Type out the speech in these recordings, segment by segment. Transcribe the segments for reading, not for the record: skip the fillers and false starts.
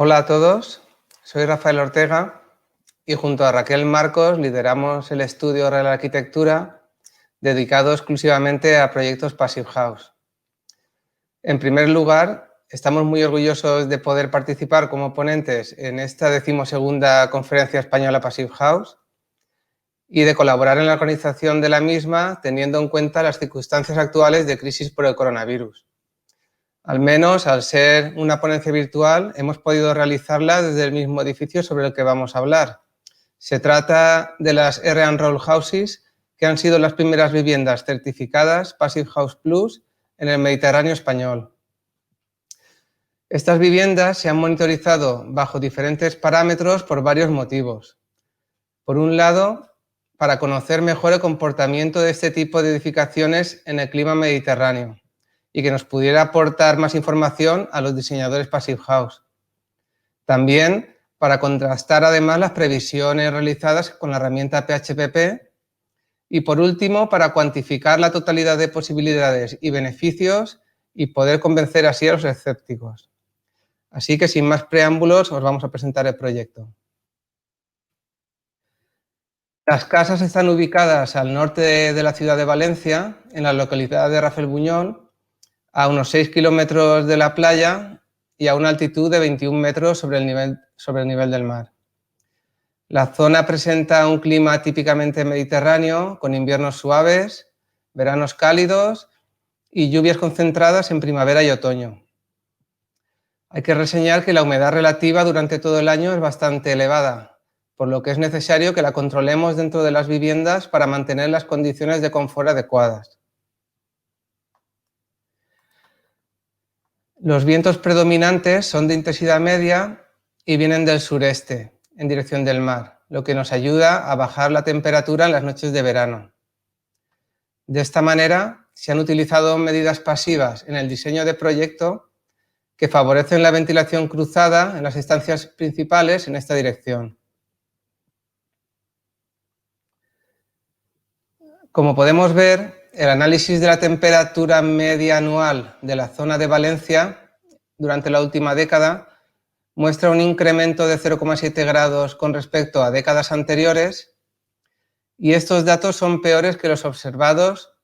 Hola a todos, soy Rafael Ortega y junto a Raquel Marcos lideramos el estudio Real Arquitectura dedicado exclusivamente a proyectos Passive House. En primer lugar, estamos muy orgullosos de poder participar como ponentes en esta 12ª Conferencia Española Passive House y de colaborar en la organización de la misma teniendo en cuenta las circunstancias actuales de crisis por el coronavirus. Al menos, al ser una ponencia virtual, hemos podido realizarla desde el mismo edificio sobre el que vamos a hablar. Se trata de las R&Roll Houses, que han sido las primeras viviendas certificadas Passive House Plus en el Mediterráneo español. Estas viviendas se han monitorizado bajo diferentes parámetros por varios motivos. Por un lado, para conocer mejor el comportamiento de este tipo de edificaciones en el clima mediterráneo y que nos pudiera aportar más información a los diseñadores Passive House. También para contrastar además las previsiones realizadas con la herramienta PHPP y por último para cuantificar la totalidad de posibilidades y beneficios y poder convencer así a los escépticos. Así que sin más preámbulos os vamos a presentar el proyecto. Las casas están ubicadas al norte de la ciudad de Valencia, en la localidad de Rafelbunyol, a unos 6 kilómetros de la playa y a una altitud de 21 metros sobre el nivel del mar. La zona presenta un clima típicamente mediterráneo, con inviernos suaves, veranos cálidos y lluvias concentradas en primavera y otoño. Hay que reseñar que la humedad relativa durante todo el año es bastante elevada, por lo que es necesario que la controlemos dentro de las viviendas para mantener las condiciones de confort adecuadas. Los vientos predominantes son de intensidad media y vienen del sureste, en dirección del mar, lo que nos ayuda a bajar la temperatura en las noches de verano. De esta manera, se han utilizado medidas pasivas en el diseño de proyecto que favorecen la ventilación cruzada en las estancias principales en esta dirección. Como podemos ver, el análisis de la temperatura media anual de la zona de Valencia durante la última década muestra un incremento de 0,7 grados con respecto a décadas anteriores y estos datos son peores que los observados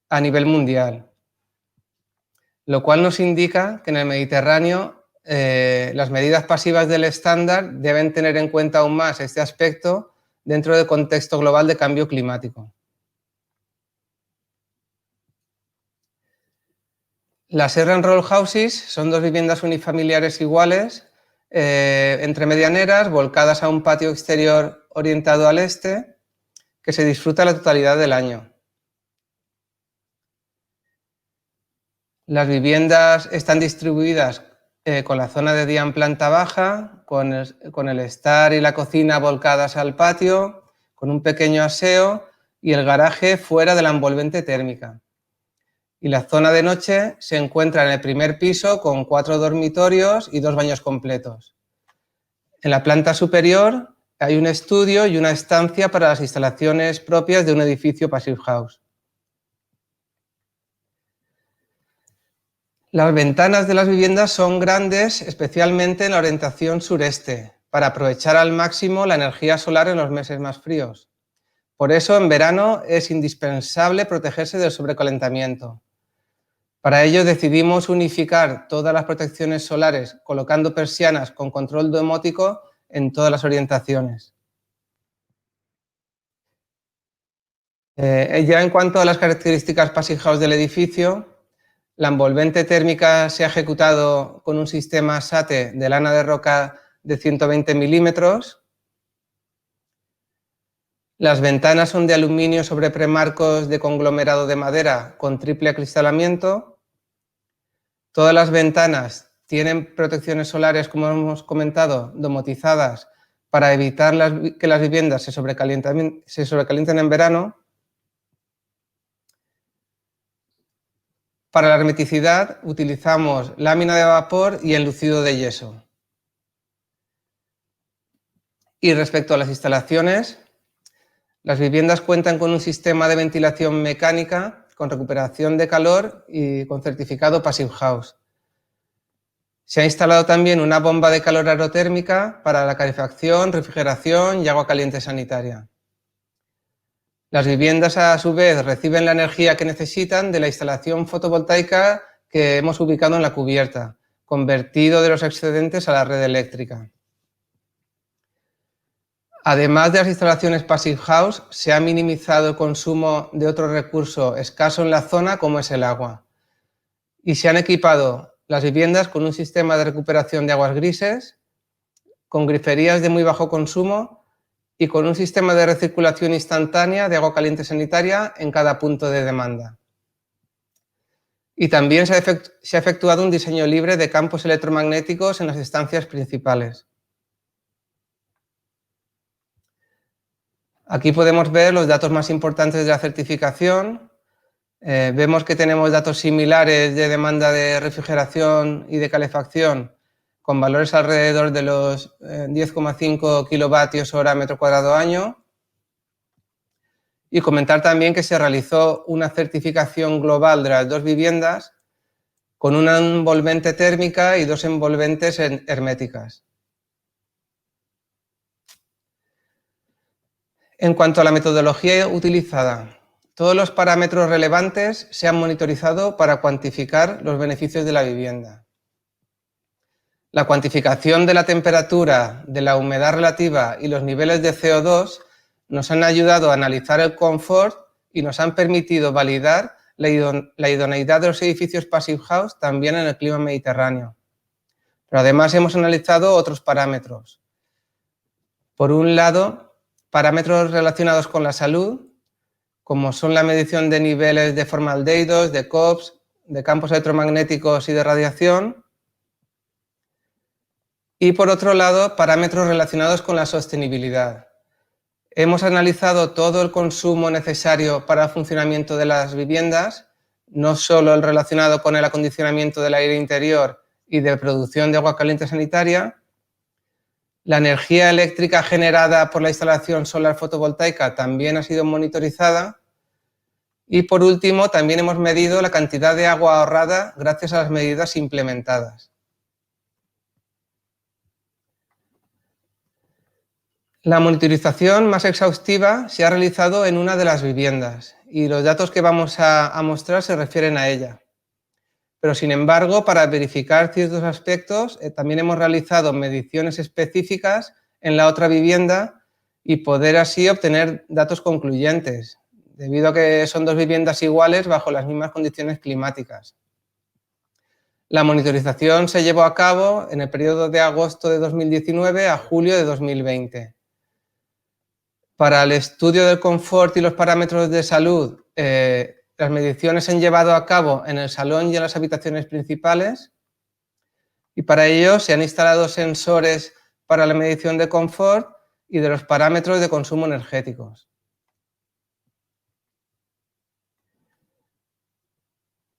a nivel mundial, lo cual nos indica que en el Mediterráneo las medidas pasivas del estándar deben tener en cuenta aún más este aspecto dentro del contexto global de cambio climático. Las R&Roll Houses son dos viviendas unifamiliares iguales, entre medianeras, volcadas a un patio exterior orientado al este, que se disfruta la totalidad del año. Las viviendas están distribuidas con la zona de día en planta baja, con el estar y la cocina volcadas al patio, con un pequeño aseo y el garaje fuera de la envolvente térmica. Y la zona de noche se encuentra en el primer piso con 4 dormitorios y 2 baños completos. En la planta superior hay un estudio y una estancia para las instalaciones propias de un edificio Passive House. Las ventanas de las viviendas son grandes, especialmente en la orientación sureste, para aprovechar al máximo la energía solar en los meses más fríos. Por eso, en verano es indispensable protegerse del sobrecalentamiento. Para ello decidimos unificar todas las protecciones solares colocando persianas con control domótico en todas las orientaciones. Ya en cuanto a las características Passive House del edificio, la envolvente térmica se ha ejecutado con un sistema SATE de lana de roca de 120 milímetros. Las ventanas son de aluminio sobre premarcos de conglomerado de madera con triple acristalamiento. Todas las ventanas tienen protecciones solares, como hemos comentado, domotizadas para evitar que las viviendas se sobrecalienten en verano. Para la hermeticidad utilizamos lámina de vapor y enlucido de yeso. Y respecto a las instalaciones, las viviendas cuentan con un sistema de ventilación mecánica con recuperación de calor y con certificado Passive House. Se ha instalado también una bomba de calor aerotérmica para la calefacción, refrigeración y agua caliente sanitaria. Las viviendas, a su vez, reciben la energía que necesitan de la instalación fotovoltaica que hemos ubicado en la cubierta, convertido de los excedentes a la red eléctrica. Además de las instalaciones Passive House, se ha minimizado el consumo de otro recurso escaso en la zona, como es el agua. Y se han equipado las viviendas con un sistema de recuperación de aguas grises, con griferías de muy bajo consumo y con un sistema de recirculación instantánea de agua caliente sanitaria en cada punto de demanda. Y también se ha efectuado un diseño libre de campos electromagnéticos en las estancias principales. Aquí podemos ver los datos más importantes de la certificación. Vemos que tenemos datos similares de demanda de refrigeración y de calefacción, con valores alrededor de los 10,5 kilovatios hora metro cuadrado año. Y comentar también que se realizó una certificación global de las dos viviendas con una envolvente térmica y dos envolventes herméticas. En cuanto a la metodología utilizada, todos los parámetros relevantes se han monitorizado para cuantificar los beneficios de la vivienda. La cuantificación de la temperatura, de la humedad relativa y los niveles de CO2 nos han ayudado a analizar el confort y nos han permitido validar la idoneidad de los edificios Passive House también en el clima mediterráneo. Pero además hemos analizado otros parámetros. Por un lado, parámetros relacionados con la salud, como son la medición de niveles de formaldehídos, de COPS, de campos electromagnéticos y de radiación. Y por otro lado, parámetros relacionados con la sostenibilidad. Hemos analizado todo el consumo necesario para el funcionamiento de las viviendas, no solo el relacionado con el acondicionamiento del aire interior y de producción de agua caliente sanitaria. La energía eléctrica generada por la instalación solar fotovoltaica también ha sido monitorizada. Y por último, también hemos medido la cantidad de agua ahorrada gracias a las medidas implementadas. La monitorización más exhaustiva se ha realizado en una de las viviendas y los datos que vamos a mostrar se refieren a ella. Pero, sin embargo, para verificar ciertos aspectos, también hemos realizado mediciones específicas en la otra vivienda y poder así obtener datos concluyentes, debido a que son dos viviendas iguales bajo las mismas condiciones climáticas. La monitorización se llevó a cabo en el periodo de agosto de 2019 a julio de 2020. Para el estudio del confort y los parámetros de salud, las mediciones se han llevado a cabo en el salón y en las habitaciones principales, y para ello se han instalado sensores para la medición de confort y de los parámetros de consumo energéticos.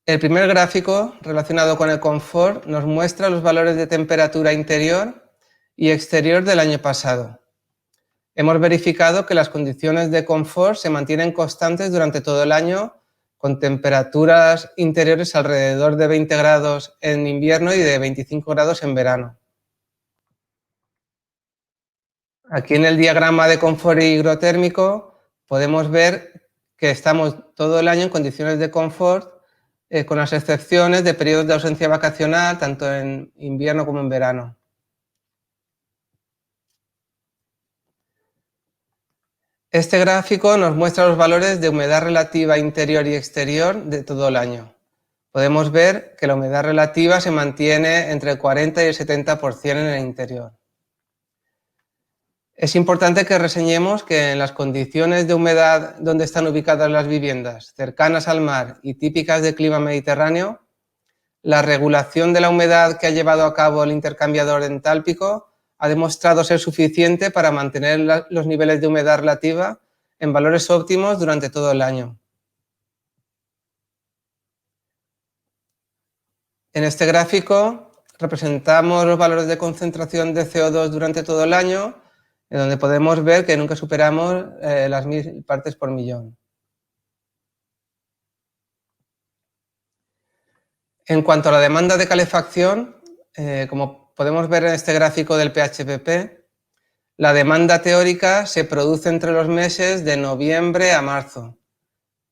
El primer gráfico relacionado con el confort nos muestra los valores de temperatura interior y exterior del año pasado. Hemos verificado que las condiciones de confort se mantienen constantes durante todo el año, con temperaturas interiores alrededor de 20 grados en invierno y de 25 grados en verano. Aquí en el diagrama de confort higrotérmico podemos ver que estamos todo el año en condiciones de confort, con las excepciones de periodos de ausencia vacacional, tanto en invierno como en verano. Este gráfico nos muestra los valores de humedad relativa interior y exterior de todo el año. Podemos ver que la humedad relativa se mantiene entre el 40 y el 70% en el interior. Es importante que reseñemos que en las condiciones de humedad donde están ubicadas las viviendas, cercanas al mar y típicas de clima mediterráneo, la regulación de la humedad que ha llevado a cabo el intercambiador entálpico ha demostrado ser suficiente para mantener los niveles de humedad relativa en valores óptimos durante todo el año. En este gráfico representamos los valores de concentración de CO2 durante todo el año, en donde podemos ver que nunca superamos las 1000 partes por millón. En cuanto a la demanda de calefacción, como podemos ver en este gráfico del PHPP, la demanda teórica se produce entre los meses de noviembre a marzo.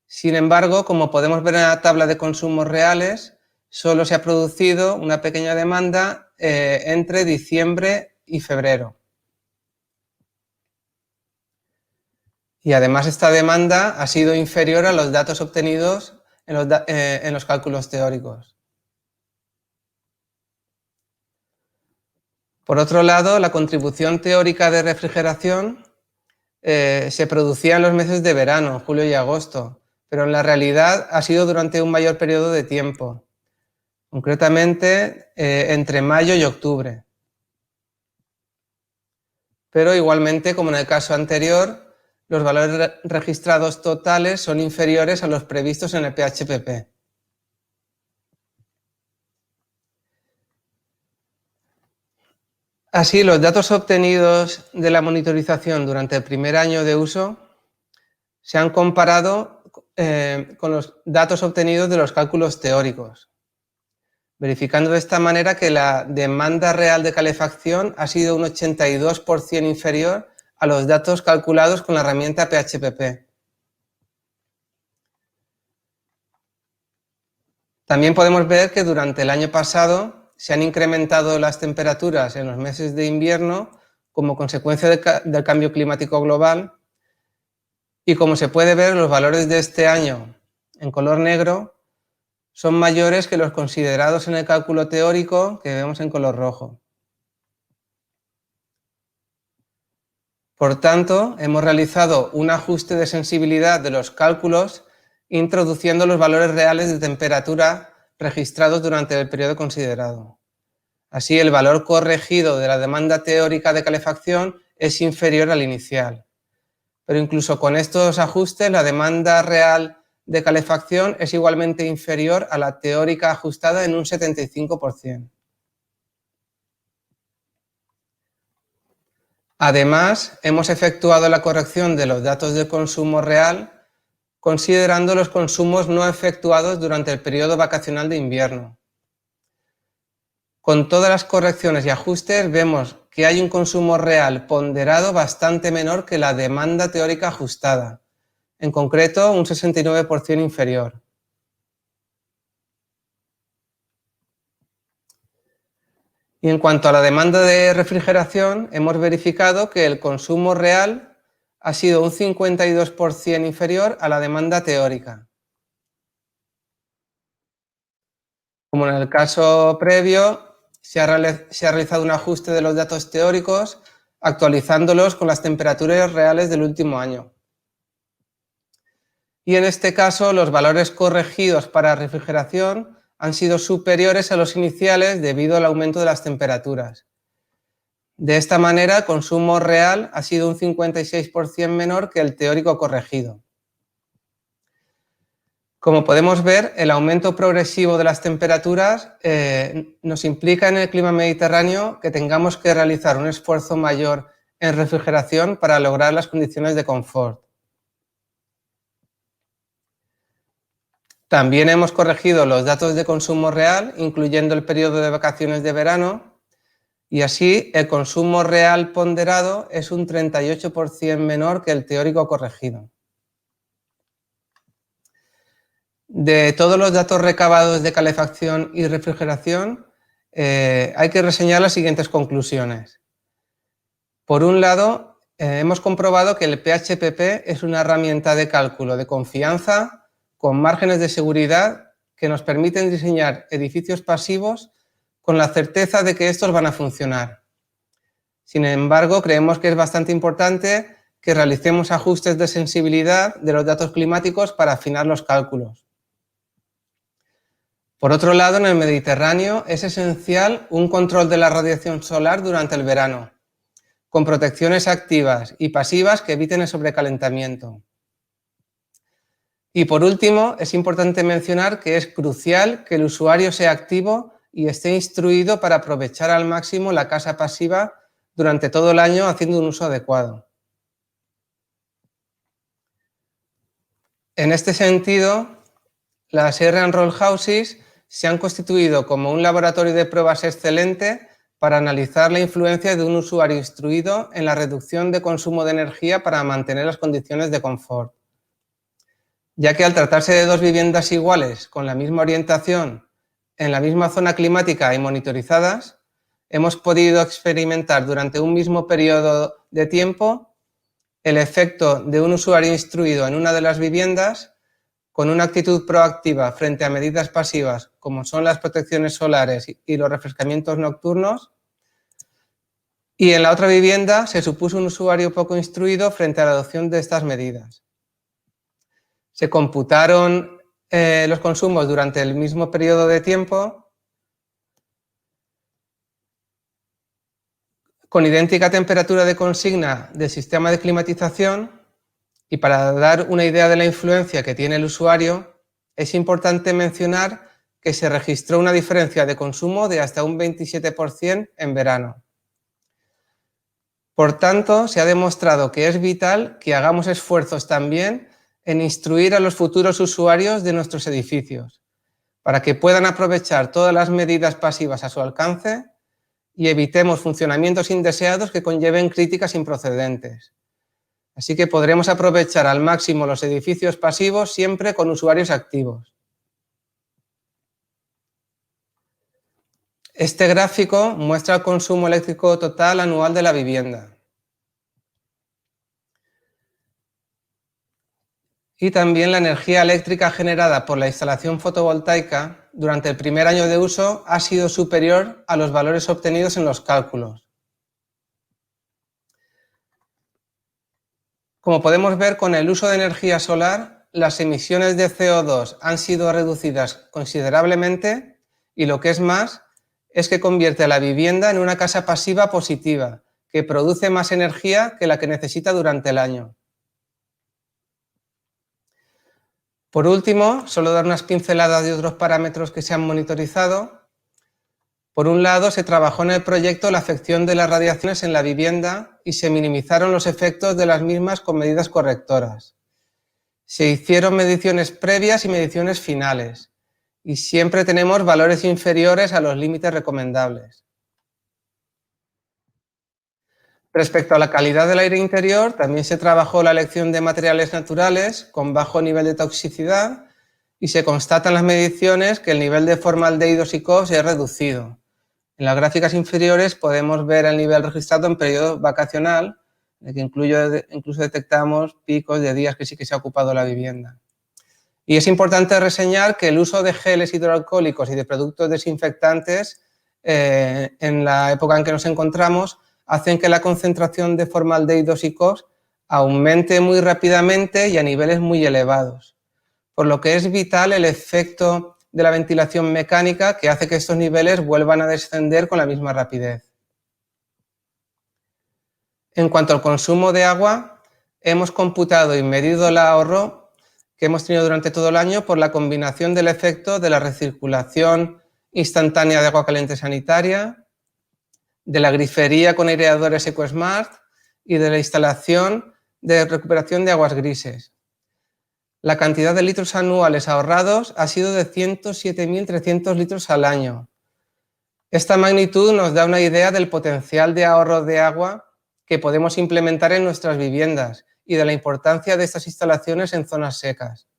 Sin embargo, como podemos ver en la tabla de consumos reales, solo se ha producido una pequeña demanda entre diciembre y febrero. Y además esta demanda ha sido inferior a los datos obtenidos en los cálculos teóricos. Por otro lado, la contribución teórica de refrigeración se producía en los meses de verano, julio y agosto, pero en la realidad ha sido durante un mayor periodo de tiempo, concretamente entre mayo y octubre. Pero igualmente, como en el caso anterior, los valores registrados totales son inferiores a los previstos en el PHPP. Así, los datos obtenidos de la monitorización durante el primer año de uso se han comparado con los datos obtenidos de los cálculos teóricos, verificando de esta manera que la demanda real de calefacción ha sido un 82% inferior a los datos calculados con la herramienta PHPP. También podemos ver que durante el año pasado se han incrementado las temperaturas en los meses de invierno como consecuencia del cambio climático global, y como se puede ver, los valores de este año en color negro son mayores que los considerados en el cálculo teórico que vemos en color rojo. Por tanto, hemos realizado un ajuste de sensibilidad de los cálculos introduciendo los valores reales de temperatura registrados durante el periodo considerado. Así, el valor corregido de la demanda teórica de calefacción es inferior al inicial. Pero incluso con estos ajustes, la demanda real de calefacción es igualmente inferior a la teórica ajustada en un 75%. Además, hemos efectuado la corrección de los datos de consumo real considerando los consumos no efectuados durante el periodo vacacional de invierno. Con todas las correcciones y ajustes vemos que hay un consumo real ponderado bastante menor que la demanda teórica ajustada, en concreto un 69% inferior. Y en cuanto a la demanda de refrigeración, hemos verificado que el consumo real ha sido un 52% inferior a la demanda teórica. Como en el caso previo, se ha realizado un ajuste de los datos teóricos actualizándolos con las temperaturas reales del último año. Y en este caso, los valores corregidos para refrigeración han sido superiores a los iniciales debido al aumento de las temperaturas. De esta manera, el consumo real ha sido un 56% menor que el teórico corregido. Como podemos ver, el aumento progresivo de las temperaturas nos implica en el clima mediterráneo que tengamos que realizar un esfuerzo mayor en refrigeración para lograr las condiciones de confort. También hemos corregido los datos de consumo real, incluyendo el periodo de vacaciones de verano, y así el consumo real ponderado es un 38% menor que el teórico corregido. De todos los datos recabados de calefacción y refrigeración, hay que reseñar las siguientes conclusiones. Por un lado, hemos comprobado que el PHPP es una herramienta de cálculo de confianza con márgenes de seguridad que nos permiten diseñar edificios pasivos con la certeza de que estos van a funcionar. Sin embargo, creemos que es bastante importante que realicemos ajustes de sensibilidad de los datos climáticos para afinar los cálculos. Por otro lado, en el Mediterráneo es esencial un control de la radiación solar durante el verano, con protecciones activas y pasivas que eviten el sobrecalentamiento. Y por último, es importante mencionar que es crucial que el usuario sea activo y esté instruido para aprovechar al máximo la casa pasiva durante todo el año haciendo un uso adecuado. En este sentido, las air and roll houses se han constituido como un laboratorio de pruebas excelente para analizar la influencia de un usuario instruido en la reducción de consumo de energía para mantener las condiciones de confort. Ya que al tratarse de dos viviendas iguales, con la misma orientación, en la misma zona climática y monitorizadas, hemos podido experimentar durante un mismo periodo de tiempo el efecto de un usuario instruido en una de las viviendas con una actitud proactiva frente a medidas pasivas como son las protecciones solares y los refrescamientos nocturnos, y en la otra vivienda se supuso un usuario poco instruido frente a la adopción de estas medidas. Se computaron los consumos durante el mismo periodo de tiempo con idéntica temperatura de consigna del sistema de climatización, y para dar una idea de la influencia que tiene el usuario, es importante mencionar que se registró una diferencia de consumo de hasta un 27% en verano. Por tanto, se ha demostrado que es vital que hagamos esfuerzos también en instruir a los futuros usuarios de nuestros edificios, para que puedan aprovechar todas las medidas pasivas a su alcance y evitemos funcionamientos indeseados que conlleven críticas improcedentes. Así que podremos aprovechar al máximo los edificios pasivos siempre con usuarios activos. Este gráfico muestra el consumo eléctrico total anual de la vivienda. Y también la energía eléctrica generada por la instalación fotovoltaica durante el primer año de uso ha sido superior a los valores obtenidos en los cálculos. Como podemos ver, con el uso de energía solar, las emisiones de CO2 han sido reducidas considerablemente y lo que es más, es que convierte a la vivienda en una casa pasiva positiva, que produce más energía que la que necesita durante el año. Por último, solo dar unas pinceladas de otros parámetros que se han monitorizado. Por un lado, se trabajó en el proyecto la afección de las radiaciones en la vivienda y se minimizaron los efectos de las mismas con medidas correctoras. Se hicieron mediciones previas y mediciones finales, y siempre tenemos valores inferiores a los límites recomendables. Respecto a la calidad del aire interior, también se trabajó la elección de materiales naturales con bajo nivel de toxicidad y se constata en las mediciones que el nivel de formaldehídos y COFs es reducido. En las gráficas inferiores podemos ver el nivel registrado en periodo vacacional, en el que incluso detectamos picos de días que sí que se ha ocupado la vivienda. Y es importante reseñar que el uso de geles hidroalcohólicos y de productos desinfectantes en la época en que nos encontramos hacen que la concentración de formaldehídos y COFs aumente muy rápidamente y a niveles muy elevados, por lo que es vital el efecto de la ventilación mecánica que hace que estos niveles vuelvan a descender con la misma rapidez. En cuanto al consumo de agua, hemos computado y medido el ahorro que hemos tenido durante todo el año por la combinación del efecto de la recirculación instantánea de agua caliente sanitaria, de la grifería con aireadores EcoSmart y de la instalación de recuperación de aguas grises. La cantidad de litros anuales ahorrados ha sido de 107.300 litros al año. Esta magnitud nos da una idea del potencial de ahorro de agua que podemos implementar en nuestras viviendas y de la importancia de estas instalaciones en zonas secas.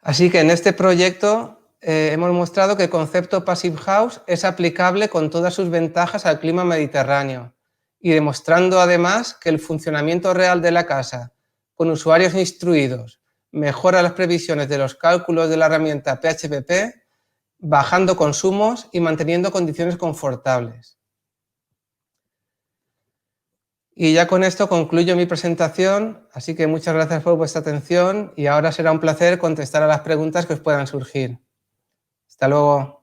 Así que en este proyecto hemos mostrado que el concepto Passive House es aplicable con todas sus ventajas al clima mediterráneo y demostrando además que el funcionamiento real de la casa con usuarios instruidos mejora las previsiones de los cálculos de la herramienta PHPP, bajando consumos y manteniendo condiciones confortables. Y ya con esto concluyo mi presentación, así que muchas gracias por vuestra atención y ahora será un placer contestar a las preguntas que os puedan surgir. Hasta luego.